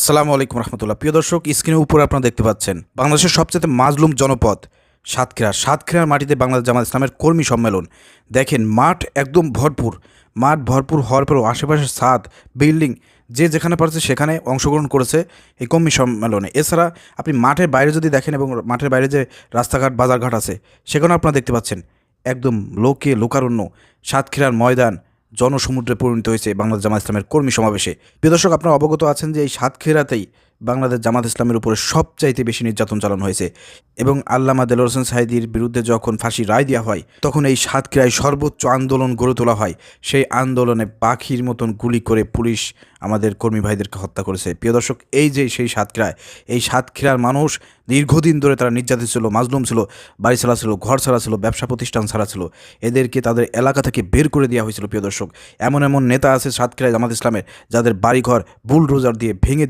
আসসালামু আলাইকুম রহমতুল্লাহ। প্রিয় দর্শক, স্ক্রিনের উপরে আপনারা দেখতে পাচ্ছেন বাংলাদেশের সবচেয়ে মাজলুম জনপদ সাতক্ষীরার মাটিতে বাংলাদেশ জামাত ইসলামের কর্মী সম্মেলন। দেখেন, মাঠ একদম ভরপুর। মাঠ ভরপুর হওয়ার পরেও আশেপাশের ছাদ, বিল্ডিং, যে যেখানে পারছে সেখানে অংশগ্রহণ করেছে এই কর্মী সম্মেলনে। এছাড়া আপনি মাঠের বাইরে যদি দেখেন এবং মাঠের বাইরে যে রাস্তাঘাট বাজারঘাট আছে সেখানেও আপনারা দেখতে পাচ্ছেন একদম লোকে লোকারণ্য। সাতক্ষীরার ময়দান জনসমুদ্রে পরিণত হয়েছে বাংলাদেশ জামাত ইসলামের কর্মী সমাবেশে। প্রিয় দর্শক, আপনারা অবগত আছেন যে এই সাতক্ষীরাতেই বাংলাদেশ জামাত ইসলামের উপরে সবচাইতে বেশি নির্যাতন চালানো হয়েছে এবং আল্লামা দেলোয়ার হোসেন সাঈদীর বিরুদ্ধে যখন ফাঁসি রায় দেওয়া হয় তখন এই সাতক্ষীরায় সর্বোচ্চ আন্দোলন গড়ে তোলা হয়। সেই আন্দোলনে পাখির মতন গুলি করে পুলিশ আমাদের কর্মী ভাইদেরকে হত্যা করেছে। প্রিয় দর্শক, এই যে সেই সাতক্ষীরায়, এই সাতক্ষীরার মানুষ দীর্ঘদিন ধরে তারা নির্যাতিত ছিল, মাজলুম ছিল, বাড়ি ছাড়া ছিল, ঘর ছাড়া ছিল, ব্যবসা প্রতিষ্ঠান ছাড়া ছিল। এদেরকে তাদের এলাকা থেকে বের করে দেওয়া হয়েছিল। প্রিয় দর্শক, এমন এমন নেতা আছে সাতক্ষীরায় জামাত ইসলামের যাদের বাড়িঘর বুলডোজার দিয়ে ভেঙে